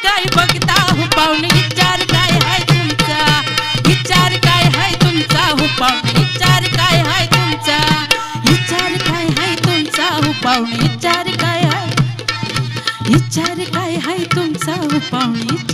काय बघता हो पाहुणे विचार काय हाय तुमचा विचार काय हाय तुमचा हो पाहुणे विचार काय हाय तुमचा विचार काय हाय तुमचा हो पाहुणे विचार काय हाय तुमचा हो पाहुणे